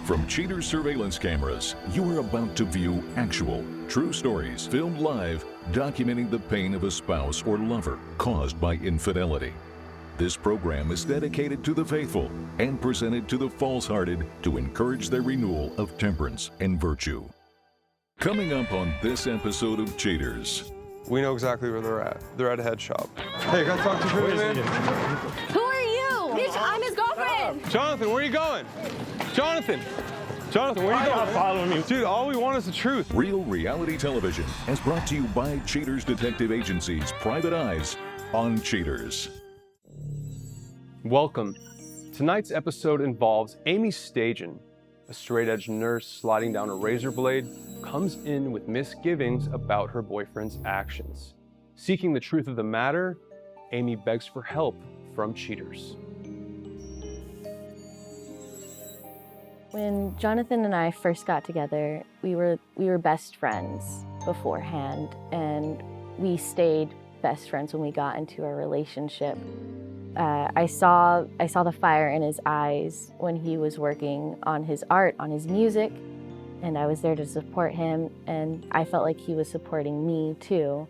From Cheaters surveillance cameras, you are about to view actual, true stories filmed live, documenting the pain of a spouse or lover caused by infidelity. This program is dedicated to the faithful and presented to the false-hearted to encourage their renewal of temperance and virtue. Coming up on this episode of Cheaters. We know exactly where they're at. They're at a head shop. Hey, can I talk to you for a minute? Who are you? Bitch, I'm his girlfriend. Jonathan, where are you going? Jonathan, where are you going? Following me. Dude, all we want is the truth. Real reality television is brought to you by Cheaters Detective Agency's Private Eyes on Cheaters. Welcome. Tonight's episode involves Amy Stajan, a straight-edge nurse sliding down a razor blade, comes in with misgivings about her boyfriend's actions. Seeking the truth of the matter, Amy begs for help from cheaters. When Jonathan and I first got together, we were best friends beforehand, and we stayed best friends when we got into a relationship. I saw the fire in his eyes when he was working on his art, on his music, and I was there to support him, and I felt like he was supporting me too.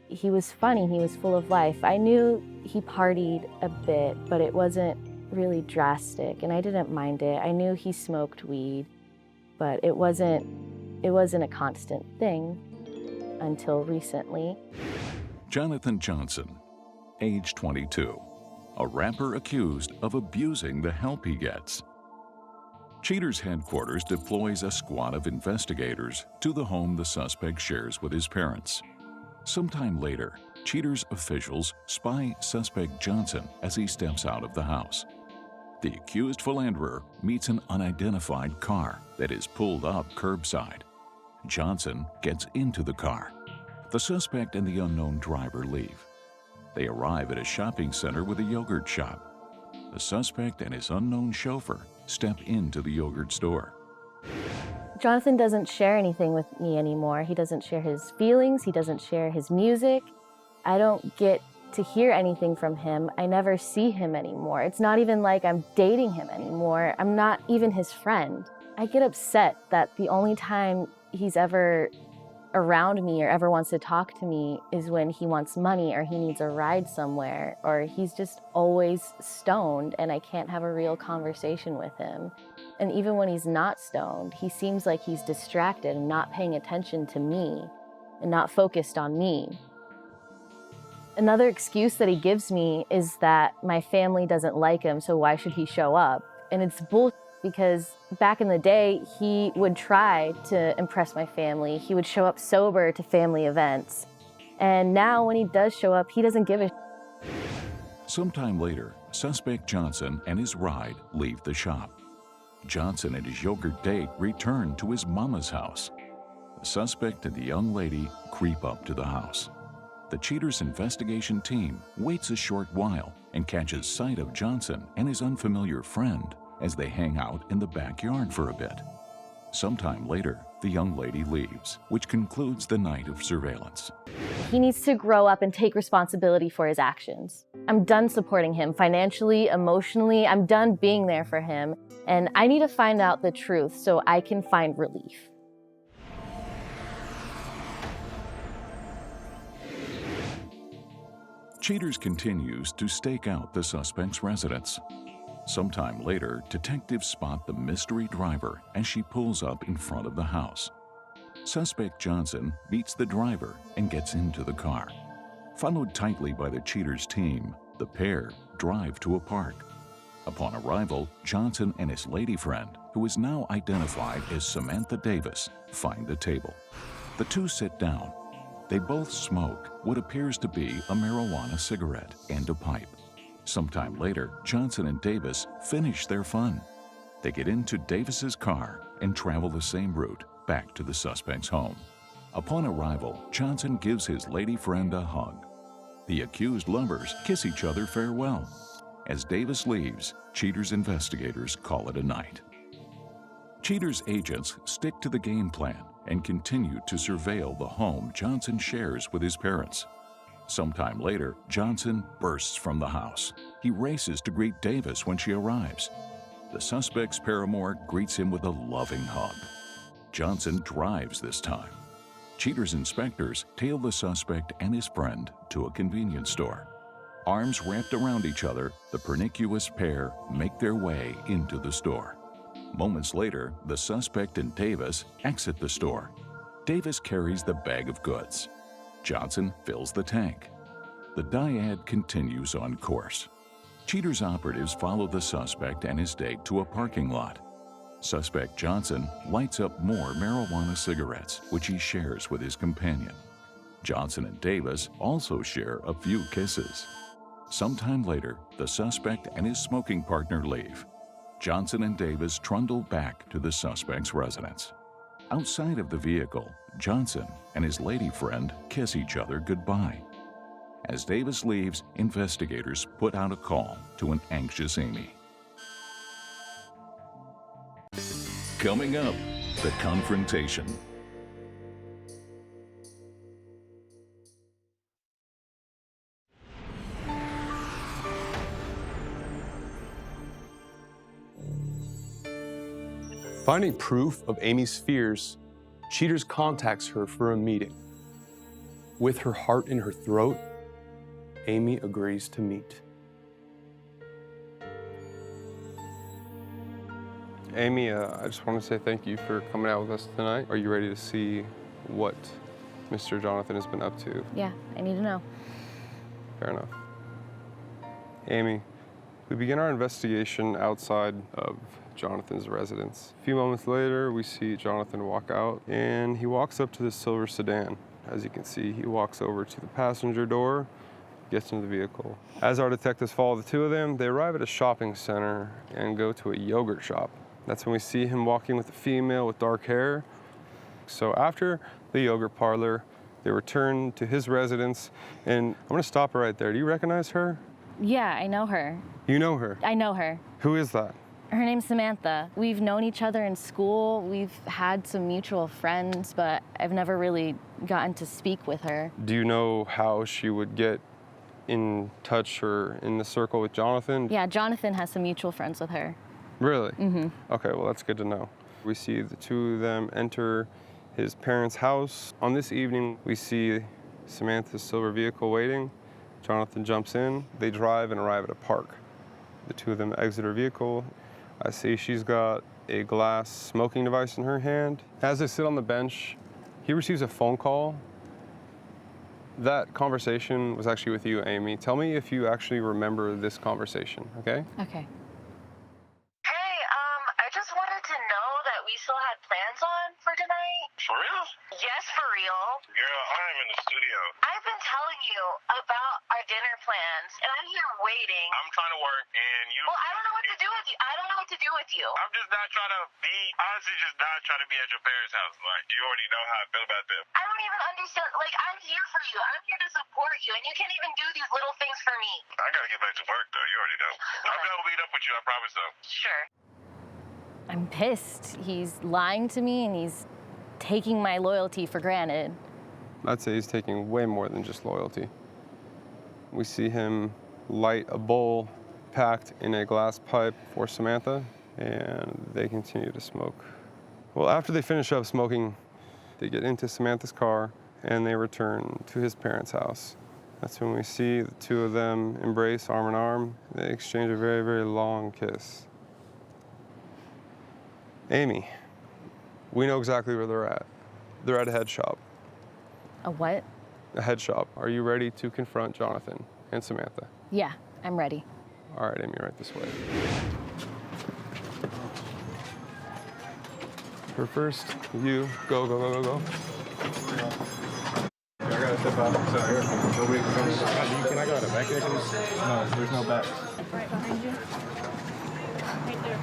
He was funny, he was full of life. I knew he partied a bit, but it wasn't really drastic, and I didn't mind it. I knew he smoked weed, but it wasn't a constant thing until recently. Jonathan Johnson, age 22, a rapper accused of abusing the help he gets. Cheaters headquarters deploys a squad of investigators to the home the suspect shares with his parents. Sometime later, Cheaters officials spy suspect Johnson as he steps out of the house. The accused philanderer meets an unidentified car that is pulled up curbside. Johnson gets into the car. The suspect and the unknown driver leave. They arrive at a shopping center with a yogurt shop. The suspect and his unknown chauffeur step into the yogurt store. Jonathan doesn't share anything with me anymore. He doesn't share his feelings. He doesn't share his music. I don't get to hear anything from him. I never see him anymore. It's not even like I'm dating him anymore. I'm not even his friend. I get upset that the only time he's ever around me or ever wants to talk to me is when he wants money or he needs a ride somewhere, or he's just always stoned and I can't have a real conversation with him. And even when he's not stoned, he seems like he's distracted and not paying attention to me and not focused on me. Another excuse that he gives me is that my family doesn't like him, so why should he show up? And it's bull, because back in the day, he would try to impress my family. He would show up sober to family events. And now when he does show up, he doesn't give a Sometime later, suspect Johnson and his ride leave the shop. Johnson and his yogurt date return to his mama's house. The suspect and the young lady creep up to the house. The Cheaters investigation team waits a short while and catches sight of Johnson and his unfamiliar friend as they hang out in the backyard for a bit. Sometime later, the young lady leaves, which concludes the night of surveillance. He needs to grow up and take responsibility for his actions. I'm done supporting him financially, emotionally. I'm done being there for him. And I need to find out the truth so I can find relief. Cheaters continues to stake out the suspect's residence. Sometime later, detectives spot the mystery driver as she pulls up in front of the house. Suspect Johnson beats the driver and gets into the car. Followed tightly by the Cheaters team, the pair drive to a park. Upon arrival, Johnson and his lady friend, who is now identified as Samantha Davis, find a table. The two sit down. They both smoke what appears to be a marijuana cigarette and a pipe. Sometime later, Johnson and Davis finish their fun. They get into Davis's car and travel the same route back to the suspect's home. Upon arrival, Johnson gives his lady friend a hug. The accused lovers kiss each other farewell. As Davis leaves, Cheaters investigators call it a night. Cheaters agents stick to the game plan and continue to surveil the home Johnson shares with his parents. Sometime later, Johnson bursts from the house. He races to greet Davis when she arrives. The suspect's paramour greets him with a loving hug. Johnson drives this time. Cheater's inspectors tail the suspect and his friend to a convenience store. Arms wrapped around each other, the pernicious pair make their way into the store. Moments later, the suspect and Davis exit the store. Davis carries the bag of goods. Johnson fills the tank. The dyad continues on course. Cheater's operatives follow the suspect and his date to a parking lot. Suspect Johnson lights up more marijuana cigarettes, which he shares with his companion. Johnson and Davis also share a few kisses. Sometime later, the suspect and his smoking partner leave. Johnson and Davis trundle back to the suspect's residence. Outside of the vehicle, Johnson and his lady friend kiss each other goodbye. As Davis leaves, investigators put out a call to an anxious Amy. Coming up, the confrontation. Finding proof of Amy's fears, Cheaters contacts her for a meeting. With her heart in her throat, Amy agrees to meet. Amy, I just want to say thank you for coming out with us tonight. Are you ready to see what Mr. Jonathan has been up to? Yeah, I need to know. Fair enough. Amy, we begin our investigation outside of Jonathan's residence. A few moments later, we see Jonathan walk out, and he walks up to the silver sedan. As you can see, he walks over to the passenger door, gets into the vehicle. As our detectives follow the two of them, they arrive at a shopping center and go to a yogurt shop. That's when we see him walking with a female with dark hair. So after the yogurt parlor, they return to his residence, and I'm gonna stop right there. Do you recognize her? Yeah, I know her. You know her? I know her. Who is that? Her name's Samantha. We've known each other in school. We've had some mutual friends, but I've never really gotten to speak with her. Do you know how she would get in touch or in the circle with Jonathan? Yeah, Jonathan has some mutual friends with her. Really? Mm-hmm. Okay, well, that's good to know. We see the two of them enter his parents' house. On this evening, we see Samantha's silver vehicle waiting. Jonathan jumps in. They drive and arrive at a park. The two of them exit her vehicle. I see she's got a glass smoking device in her hand. As they sit on the bench, he receives a phone call. That conversation was actually with you, Amy. Tell me if you actually remember this conversation, okay? Okay. Hey, I just wanted to know that we still had plans on for tonight. For real? Yes, for real. Girl, I'm in the studio. I've been telling you about our dinner plans, and I'm here waiting. I'm trying to work, and you... Well, I don't know what to do with you. I don't know what to do with you. I'm just not trying to be... Honestly, just not trying to be at your parents' house. Like, you already know how I feel about them. I don't even understand. Like, I'm here for you. I'm here to support you, and you can't even do these little things for me. I gotta get back to work, though. You already know. I'm gonna meet up with you, I promise, though. Sure. I'm pissed. He's lying to me and he's taking my loyalty for granted. I'd say he's taking way more than just loyalty. We see him light a bowl packed in a glass pipe for Samantha, and they continue to smoke. Well, after they finish up smoking, they get into Samantha's car and they return to his parents' house. That's when we see the two of them embrace arm in arm. They exchange a very, very long kiss. Amy, we know exactly where they're at. They're at a head shop. A what? A head shop. Are you ready to confront Jonathan and Samantha? Yeah, I'm ready. All right, Amy, right this way. Her first, you, go, go, go, go, go. I gotta step out. Sorry. Nobody can come. Can I go out the back there? No, there's no back. Right behind you. Right there.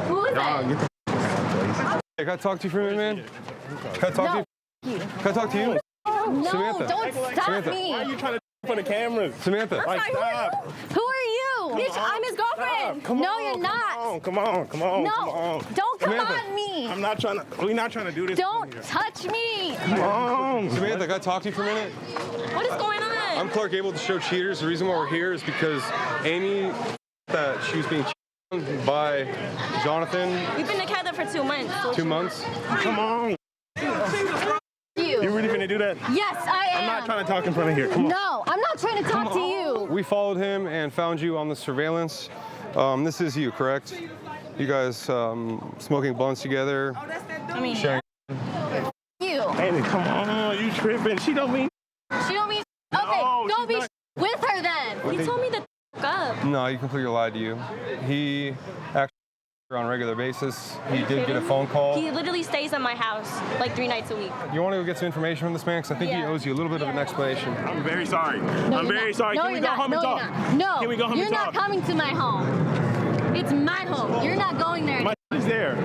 Who is Get it? the out, Hey, can I talk to you for a minute, man? Can I talk to you? Can I talk to you? No, Samantha. don't stop Samantha. me. Why are you trying to for the cameras? Samantha. Like, stop. Who are you? Bitch, I'm his girlfriend. Come No, on, you're not. Come on. No, Come on. don't come Samantha. on me. I'm not trying to. We're not trying to do this. Don't touch me. Come on. Samantha, can I talk to you for a minute? What is going on? I'm Clark, able to show cheaters. The reason why we're here is because Amy that she was being by Jonathan. We've been together for 2 months. 2 months? Come on. You really finna do that? Yes, I am. I'm not trying to talk in front of here. Come on. No, I'm not trying to talk to you. We followed him and found you on the surveillance. This is you, correct? You guys smoking blunts together? I mean, Sharing. You. Amy, come on. You tripping. She don't mean. She don't mean. Okay, No, don't be she's with her then. he told me to up. No, he completely lied to you. He actually on a regular basis. He did get a phone call. He literally stays at my house like 3 nights a week. You want to go get some information from this man? Because I think he Yeah. owes you a little bit of an explanation. I'm very sorry. No, I'm you're very not. sorry. No, Can we you're go not. home and No, talk? you're not. No. Can we go home You're and not talk? coming to my home. It's my home. You're not going there. My is there.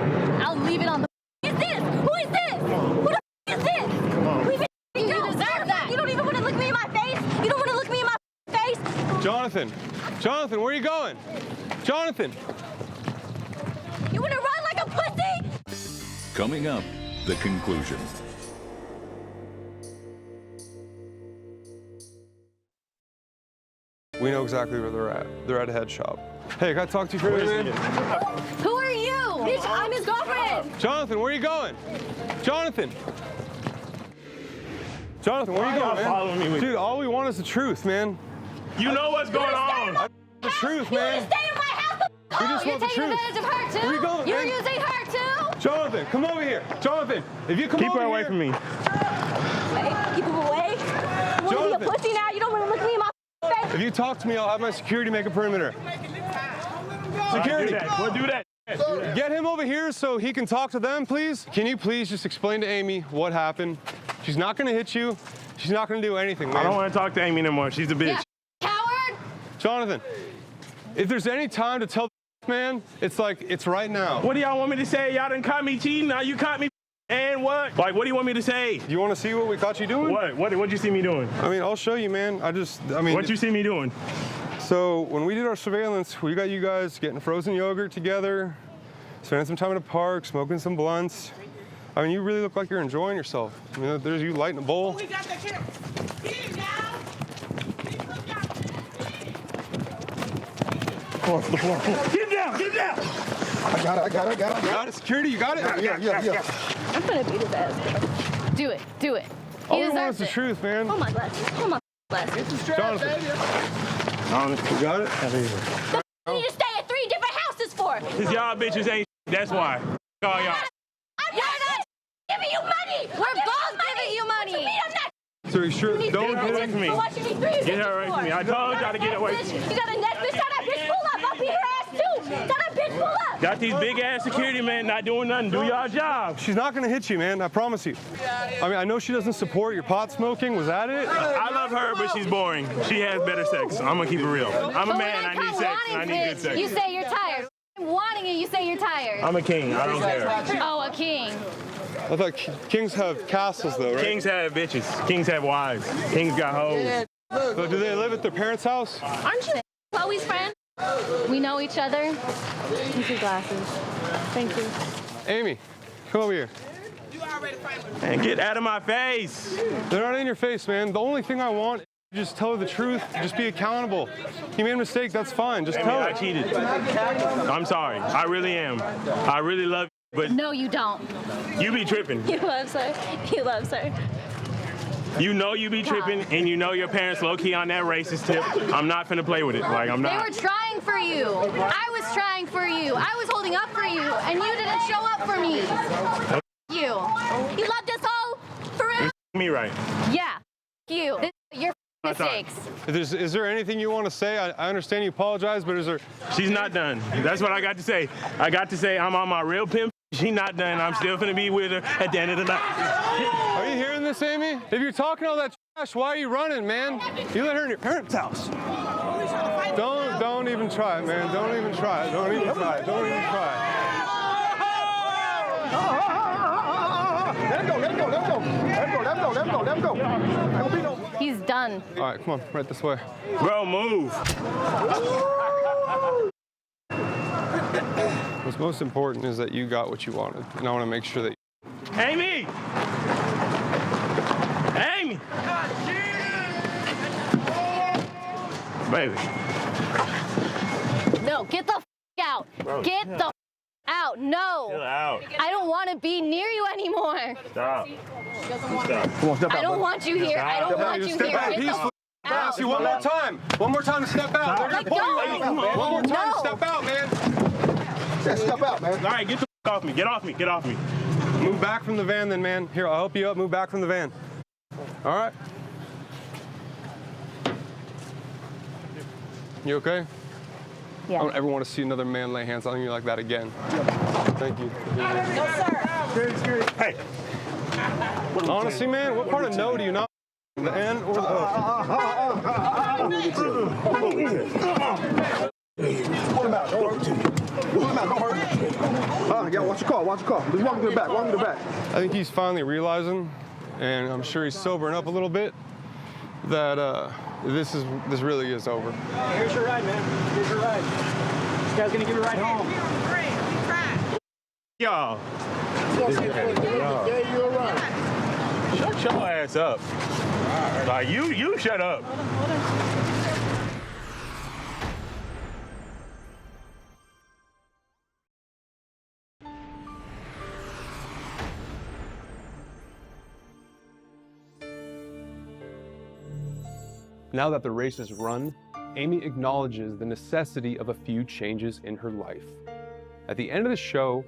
I'll leave it on the. Is this? Who is this? Who the is this? Leave it. You deserve that. You don't even want to look me in my face. You don't want to look me in my face. Jonathan, Jonathan, where are you going? Jonathan. You want to run like a pussy? Coming up, the conclusion. We know exactly where they're at. They're at a head shop. Hey, can I talk to you for a minute? Who are you? Bitch, I'm his girlfriend. Jonathan, where are you going? Jonathan. Jonathan, where are you Why going, y'all following me man? with- Dude, all we want is the truth, man. You know what's going on. The truth, You man. stay in my house. We just You're want the taking truth. advantage of her too. Where you going, You're man? using her too. Jonathan, come over here. Jonathan, if you come Keep over her away here- from me. Hey, keep him away. You want to be a Jonathan. pussy now? You don't want to look me in my face. If you talk to me, I'll have my security make a perimeter. Security. We'll do that. Get him over here so he can talk to them, please. Can you please just explain to Amy what happened? She's not gonna hit you. She's not gonna do anything, man. I don't want to talk to Amy no more. She's a bitch. Coward. Jonathan, if there's any time to tell the man, it's like, it's right now. What do y'all want me to say? Y'all done caught me cheating. Now you caught me. And what? Like, what do you want me to say? You wanna see what we caught you doing? What'd you see me doing? I mean, I'll show you, man. What you see me doing? So when we did our surveillance, we got you guys getting frozen yogurt together, spending some time in a park, smoking some blunts. I mean, you really look like you're enjoying yourself. I mean, there's you lighting a bowl. We got that kid. Get him down. Get down! Get down! I got it. You got it, security, you got it? Yeah. I'm gonna beat his ass. Do it. Do it. All He we want is deserves the it. truth, man. Oh my glasses. Oh my glasses. Jonathan, You got it? You need to stay at 3 different houses for. Cause y'all bitches ain't. That's why. All y'all. I'm not giving you money. We're both giving you money. I'm not. so you sure You don't her hit away him? from me. So what you need 3 Get her away from me. I told y'all to get away from me. You got a neck bitch. Tell that bitch pull up. I'll beat her ass too. Tell that bitch pull up. Got these big ass security men not doing nothing. Do y'all job. She's not gonna hit you, man, I promise you. I mean, I know she doesn't support your pot smoking, was that it? I love her, but she's boring. She has better sex. I'm gonna keep it real. I'm a But man. when I need come sex. And I wanting need good bitch, sex. you say you're tired. I'm wanting it. You say you're tired. I'm a king. I don't care. Oh, a king. I thought kings have castles, though, right? Kings have bitches. Kings have wives. Kings got hoes. So do they live at their parents' house? Aren't you Chloe's friend? We know each other. Here's your glasses. Thank you. Amy, come over here. You already fighting with And get out of my face. They're not in your face, man. The only thing I want is just tell her the truth. Just be accountable. You made a mistake, that's fine. Just tell I her. cheated. I'm sorry. I really am. I really love you, but No, you don't. you be tripping. He loves her. He loves her. You know you be tripping, and you know your parents low-key on that racist tip. I'm not finna play with it. Like, I'm They not. were trying for you. I was trying for you. I was holding up for you, and you didn't show up for me. You. You loved us all for real. Me right. Yeah. You. This is your I thought- mistakes. Is there anything you want to say? I understand you apologize, but is there... She's not done. That's what I got to say. I got to say I'm on my real pimp. She not done. I'm still finna be with her at the end of the night. Are you hearing this, Amy? If you're talking all that trash, why are you running, man? You let her in your parents' house. Don't even try it, man. Don't even try it. Don't even try it. Don't even try Let him go. He's done. it. All right, come on, right this way. Bro, move. What's most important is that you got what you wanted, and I want to make sure that Amy! Amy! Baby. No, get the out. Bro, Get the out. No. Chill out. I don't want to be near you anymore. Stop. Stop. Come on, step out. I don't want you here. I don't want you Step here. out Get the peacefully. out. Ask you one more time. One more time to step out. They're gonna Let pull you go. out. One more time to step out, man. Step out, man. All right, get the off me. Get off me. Get off me. Move back from the van then, man. Here, I'll help you up. Move back from the van. All right. You okay? Yeah. I don't ever want to see another man lay hands on you like that again. Thank you. Hey. Honestly, man, what part of no do you not? The N or the O? Pull him out, don't hurt. Pull him out, don't hurt. Yeah, watch your car, watch your car. Just walk him to the back, walk him to the back. I think he's finally realizing, and I'm sure he's sobering up a little bit, that this really is over. Here's your ride, man. Here's your ride. This guy's gonna give you a ride home. Y'all. Yeah, you're right. Shut your ass up. Like, you shut up. Now that the race is run, Amy acknowledges the necessity of a few changes in her life. At the end of the show,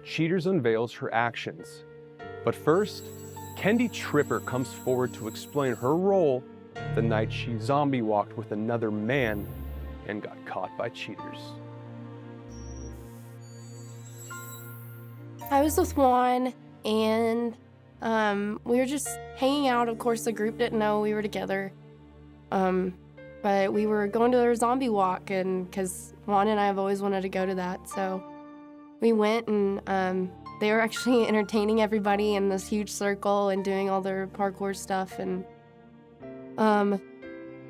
Cheaters unveils her actions. But first, Kendee Tripper comes forward to explain her role the night she zombie walked with another man and got caught by cheaters. I was with Juan, and we were just hanging out. Of course, the group didn't know we were together. But we were going to their zombie walk, and because Juan and I have always wanted to go to that, so we went, and they were actually entertaining everybody in this huge circle and doing all their parkour stuff, and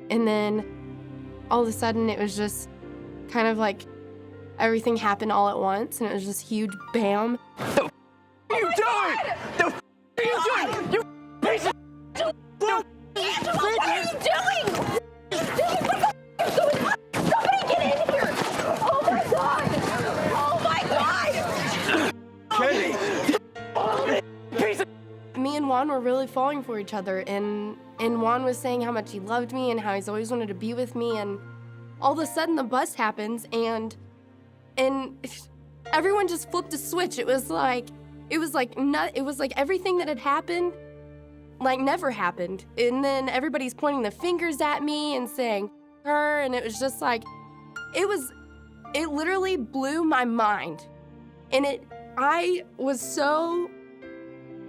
then all of a sudden it was just kind of like everything happened all at once, and it was just huge bam. The f are you doing? The f are you doing? You piece of Angela, what are you doing? What the f is going on? Somebody get in here! Oh my god! Oh my god! Kendee! piece of Me and Juan were really falling for each other, and Juan was saying how much he loved me and how he's always wanted to be with me, and all of a sudden the bust happens, and everyone just flipped a switch. It was like everything that had happened like never happened. And then everybody's pointing the fingers at me and saying her, and it was just like it literally blew my mind. And I was so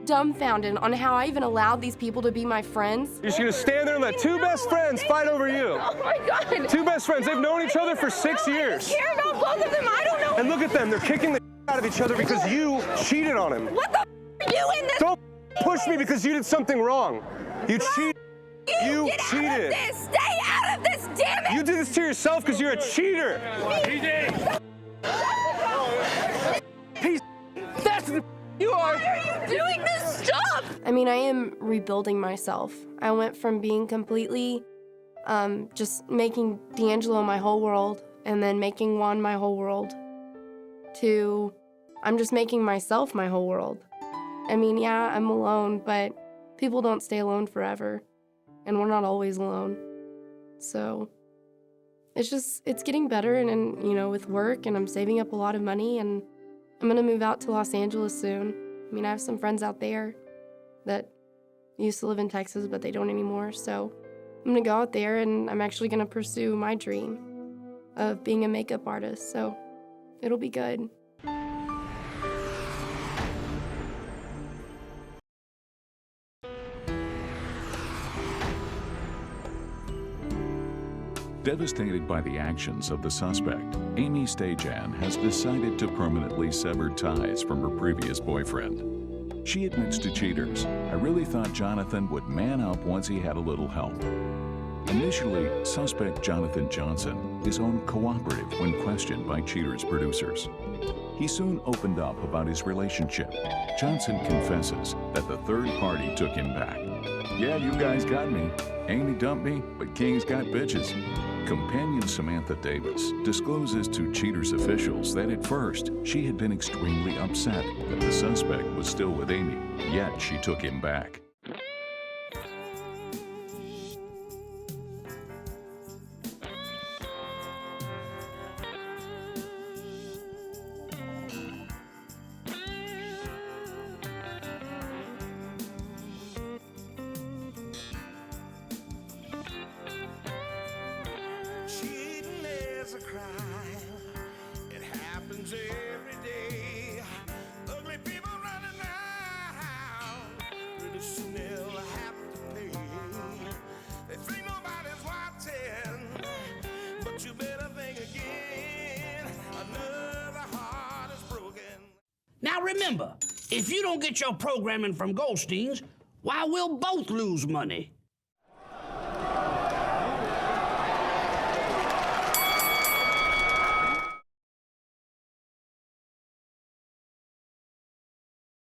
dumbfounded on how I even allowed these people to be my friends. You're just gonna stand there and let two best friends fight over you. Oh my god! Two best friends, they've known each other for 6 years. I care about both of them, I don't know. And look at them, they're kicking the out of each other because you cheated on him. What the f are you in this? Don't push me because you did something wrong. You cheated. You Get cheated. out of this! Stay out of this, damn it! You did this to yourself because you're a cheater. That's the f you are. Why are you doing this? Stop! I mean, I am rebuilding myself. I went from being completely just making D'Angelo my whole world and then making Juan my whole world to I'm just making myself my whole world. I mean, yeah, I'm alone, but people don't stay alone forever, and we're not always alone. So it's getting better, and you know, with work, and I'm saving up a lot of money, and I'm gonna move out to Los Angeles soon. I mean, I have some friends out there that used to live in Texas, but they don't anymore. So I'm gonna go out there, and I'm actually gonna pursue my dream of being a makeup artist. So it'll be good. Devastated by the actions of the suspect, Amy Stajan has decided to permanently sever ties from her previous boyfriend. She admits to cheaters, "I really thought Jonathan would man up once he had a little help." Initially, suspect Jonathan Johnson is uncooperative when questioned by Cheaters producers. He soon opened up about his relationship. Johnson confesses that the third party took him back. "Yeah, you guys got me. Amy dumped me, but King's got bitches." Companion Samantha Davis discloses to Cheaters officials that at first she had been extremely upset that the suspect was still with Amy, yet she took him back. Cheating is a crime. It happens every day. Ugly people running around. Pretty soon they'll have to pay. They think nobody's watching, but you better think again. Another heart is broken. Now remember, if you don't get your programming from Goldstein's, why, we'll both lose money.